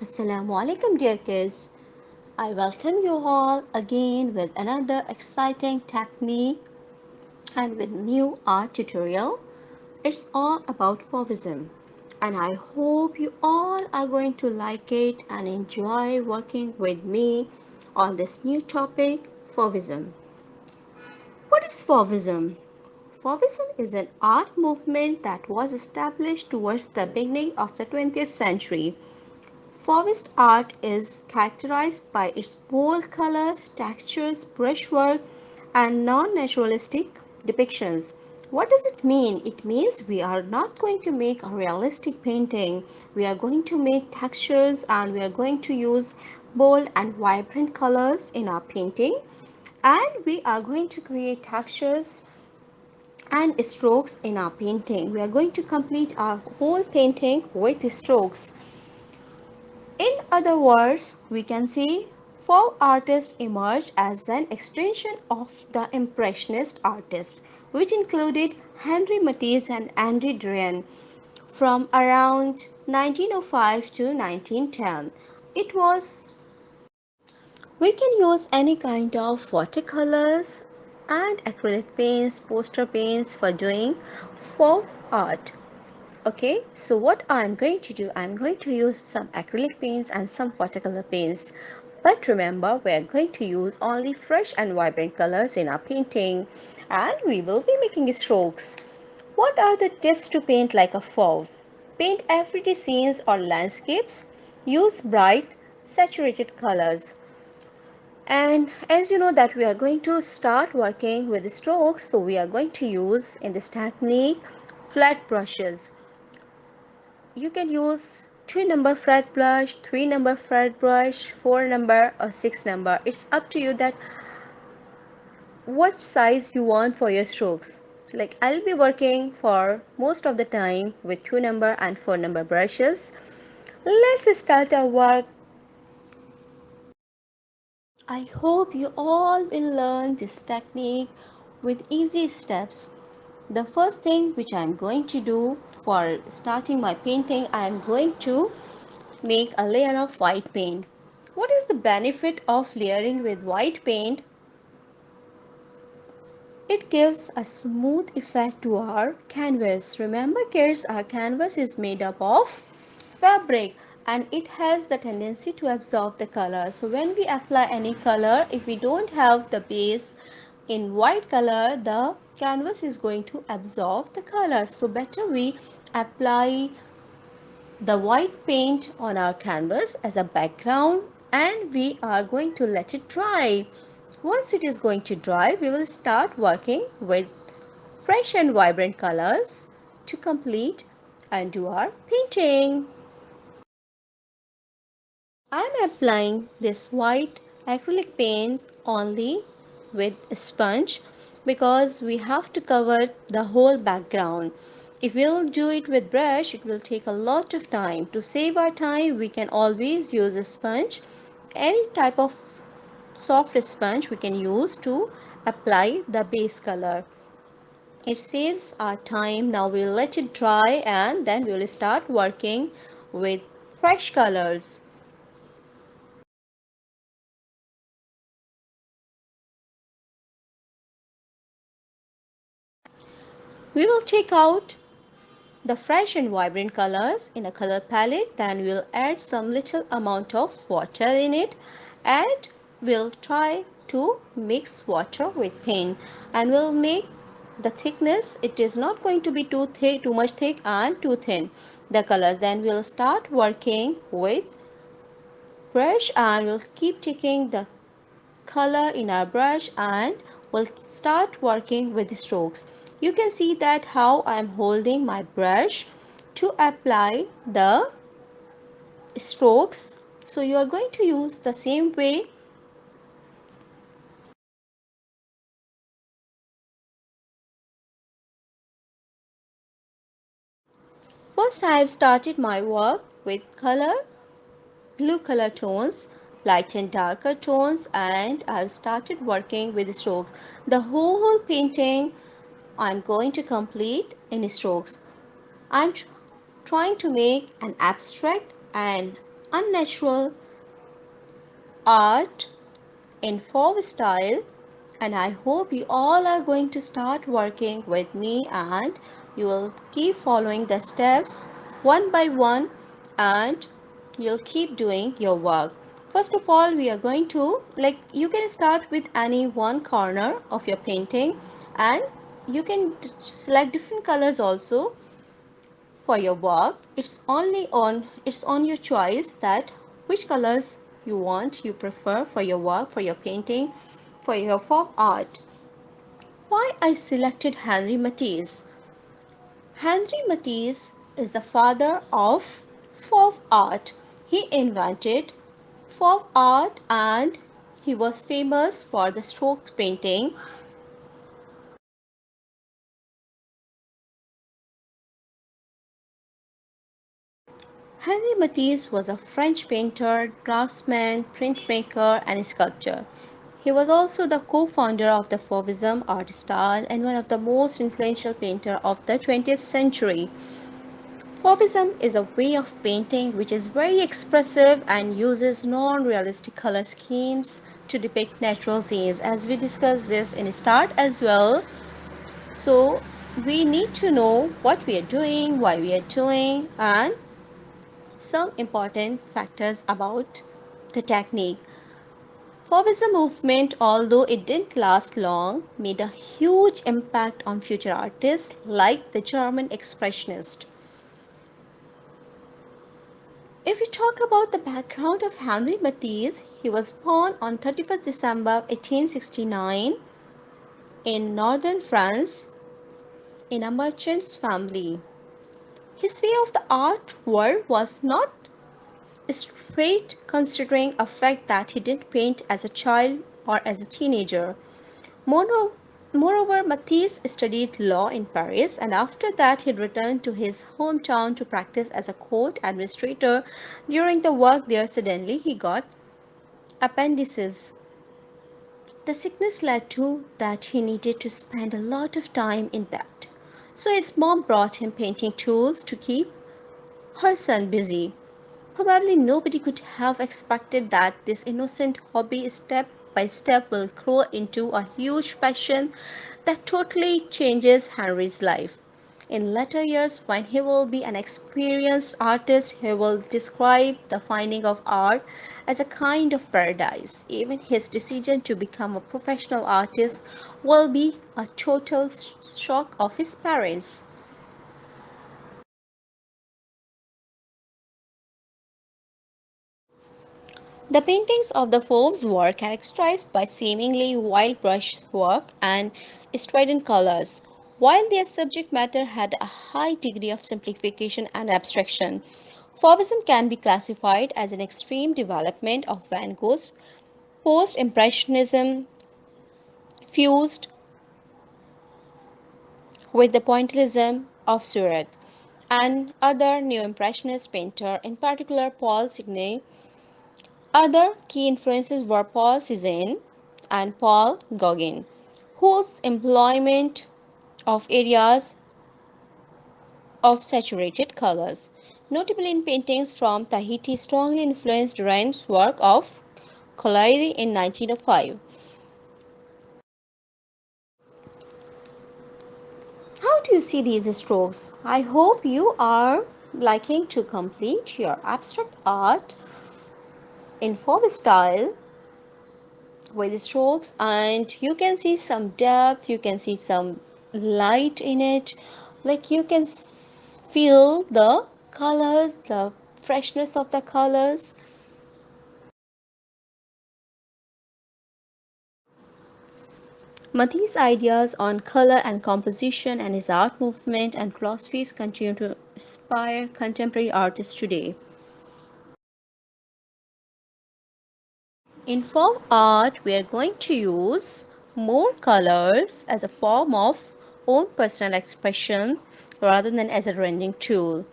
Assalamu alaikum, dear kids. I welcome you all again with another exciting technique and with new art tutorial. It's all about Fauvism, and I hope you all are going to like it and enjoy working with me on this new topic, Fauvism. What is Fauvism? Fauvism is an art movement that was established towards the beginning of the 20th century. Fauvist art is characterized by its bold colors, textures, brushwork, and non-naturalistic depictions. What does it mean? It means we are not going to make a realistic painting. We are going to make textures and we are going to use bold and vibrant colors in our painting. And we are going to create textures and strokes in our painting. We are going to complete our whole painting with strokes. In other words, we can see Faux artists emerged as an extension of the Impressionist artist, which included Henri Matisse and Henri Drouin from around 1905 to 1910. It was We can use any kind of watercolors and acrylic paints, poster paints for doing faux art. Okay, so what I'm going to do, I'm going to use some acrylic paints and some watercolor paints. But remember, we're going to use only fresh and vibrant colors in our painting, and we will be making strokes. What are the tips to paint like a fauve? Paint everyday scenes or landscapes. Use bright, saturated colors. And as you know that we are going to start working with the strokes, so we are going to use in this technique flat brushes. You can use 2 number flat brush, 3 number flat brush, 4 number or 6 number. It's up to you that what size you want for your strokes. Like I'll be working for most of the time with 2 number and 4 number brushes. Let's start our work. I hope you all will learn this technique with easy steps. The first thing which I'm going to do for starting my painting, I'm going to make a layer of white paint. What is the benefit of layering with white paint? It gives a smooth effect to our canvas. Remember kids, our canvas is made up of fabric and it has the tendency to absorb the color. So when we apply any color, if we don't have the base in white color, the canvas is going to absorb the color. So better we apply the white paint on our canvas as a background, and we are going to let it dry. Once it is going to dry, we will start working with fresh and vibrant colors to complete and do our painting. I am applying this white acrylic paint only with a sponge because we have to cover the whole background. If we'll do it with brush, it will take a lot of time. To save our time, we can always use a sponge. Any type of soft sponge we can use to apply the base color. It saves our time. Now we'll let it dry and then we'll start working with fresh colors. We will take out the fresh and vibrant colors in a color palette, then we'll add some little amount of water in it and we'll try to mix water with paint and we'll make the thickness. It is not going to be too thick, too much thick and too thin, the colors. Then we'll start working with brush and we'll keep taking the color in our brush and we'll start working with the strokes. You can see that how I am holding my brush to apply the strokes. So you are going to use the same way. First I have started my work with blue color tones, light and darker tones, and I've started working with strokes. The whole painting I'm going to complete in strokes. I'm trying to make an abstract and unnatural art in Fauve style, and I hope you all are going to start working with me and you will keep following the steps one by one and you'll keep doing your work. First of all, we are going to, like, you can start with any one corner of your painting and you can select different colors also for your work. It's on your choice that which colors you prefer for your work, for your painting, for your folk art. Why I selected Henri Matisse? Henri Matisse is the father of folk art. He invented folk art and he was famous for the stroke painting. Henri Matisse was a French painter, draftsman, printmaker, and sculptor. He was also the co-founder of the Fauvism art style and one of the most influential painters of the 20th century. Fauvism is a way of painting which is very expressive and uses non-realistic color schemes to depict natural scenes. As we discussed this in start as well, so we need to know what we are doing, why we are doing, and some important factors about the technique. Fauvism movement, although it didn't last long, made a huge impact on future artists like the German expressionist. If we talk about the background of Henri Matisse, he was born on 31st December 1869 in northern France in a merchant's family. His view of the art world was not straight, considering a fact that he didn't paint as a child or as a teenager. Moreover, Matisse studied law in Paris and after that he returned to his hometown to practice as a court administrator. During the work there, suddenly he got appendicitis. The sickness led to that he needed to spend a lot of time in bed. So his mom brought him painting tools to keep her son busy. Probably nobody could have expected that this innocent hobby step by step will grow into a huge passion that totally changes Henry's life. In later years, when he will be an experienced artist, he will describe the finding of art as a kind of paradise. Even his decision to become a professional artist will be a total shock of his parents. The paintings of the Fauves were characterized by seemingly wild brushwork and strident colors, while their subject matter had a high degree of simplification and abstraction. Fauvism can be classified as an extreme development of Van Gogh's post-impressionism fused with the pointillism of Seurat and other neo-impressionist painter, in particular Paul Signy. Other key influences were Paul Cézanne and Paul Gauguin, whose employment of areas of saturated colors, notably in paintings from Tahiti, strongly influenced Rembrandt work of Colliery in 1905. How do you see these strokes? I hope you are liking to complete your abstract art in Fauve style with strokes, and you can see some depth, you can see some light in it, like you can feel the colors, the freshness of the colors. Mathe's ideas on color and composition and his art movement and philosophies continue to inspire contemporary artists today. In form art, we are going to use more colors as a form of own personal expression rather than as a rendering tool.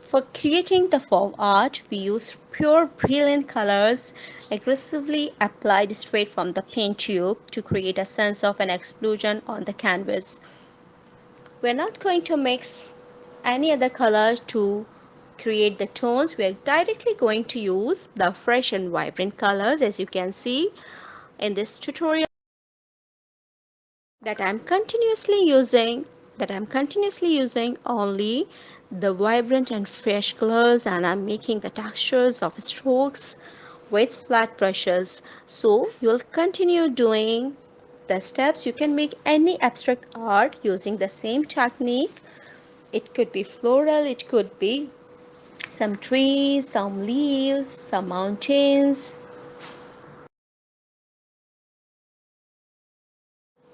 For creating the form art, we use pure brilliant colors aggressively applied straight from the paint tube to create a sense of an explosion on the canvas. We're not going to mix any other color to create the tones. We are directly going to use the fresh and vibrant colors, as you can see in this tutorial, that I'm continuously using only the vibrant and fresh colors, and I'm making the textures of strokes with flat brushes. So you'll continue doing the steps. You can make any abstract art using the same technique. It could be floral, it could be some trees, some leaves, some mountains.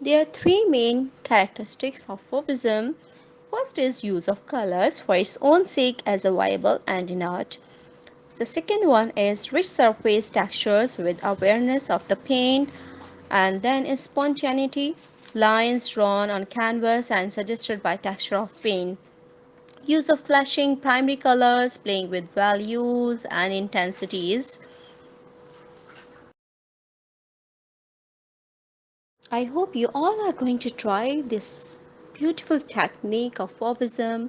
There are three main characteristics of Fauvism. First is use of colors for its own sake as a viable and in art. The second one is rich surface textures with awareness of the paint, and then is spontaneity, lines drawn on canvas and suggested by texture of paint. Use of flashing primary colors, playing with values and intensities. I hope you all are going to try this beautiful technique of Fauvism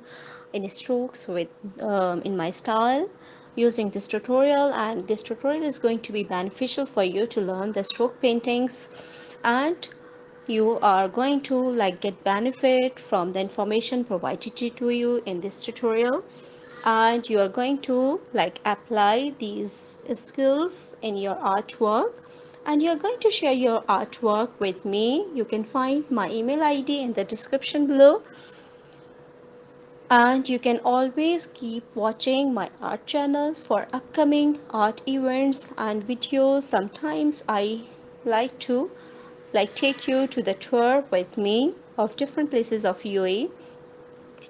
in strokes with in my style using this tutorial, and this tutorial is going to be beneficial for you to learn the stroke paintings, and you are going to like get benefit from the information provided to you in this tutorial, and you are going to like apply these skills in your artwork, and you're going to share your artwork with me. You can find my email ID in the description below, and you can always keep watching my art channel for upcoming art events and videos. Sometimes I like to take you to the tour with me of different places of UAE,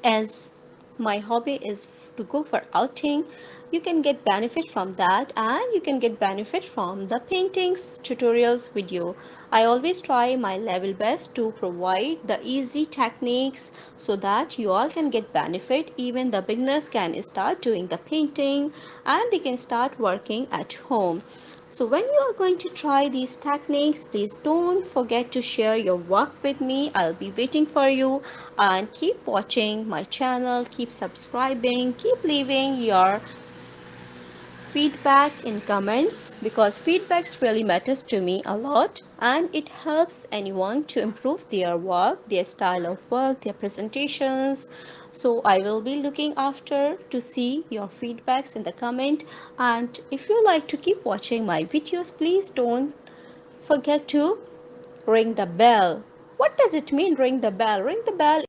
as my hobby is to go for outing. You can get benefit from that, and you can get benefit from the paintings tutorials video. I always try my level best to provide the easy techniques so that you all can get benefit. Even the beginners can start doing the painting, and they can start working at home. So when you are going to try these techniques, please don't forget to share your work with me. I'll be waiting for you, and keep watching my channel, keep subscribing, keep leaving your feedback in comments, because feedbacks really matters to me a lot, and it helps anyone to improve their work, their style of work, their presentations. So I will be looking after to see your feedbacks in the comment. And if you like to keep watching my videos, please don't forget to ring the bell. What does it mean, ring the bell? Ring the bell.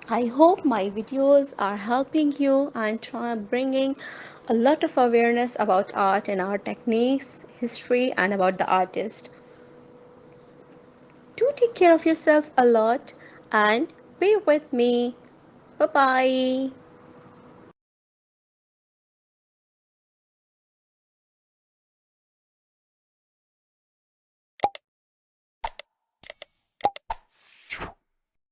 I hope my videos are helping you and bringing a lot of awareness about art and art techniques, history, and about the artist. Do take care of yourself a lot and be with me. Bye bye.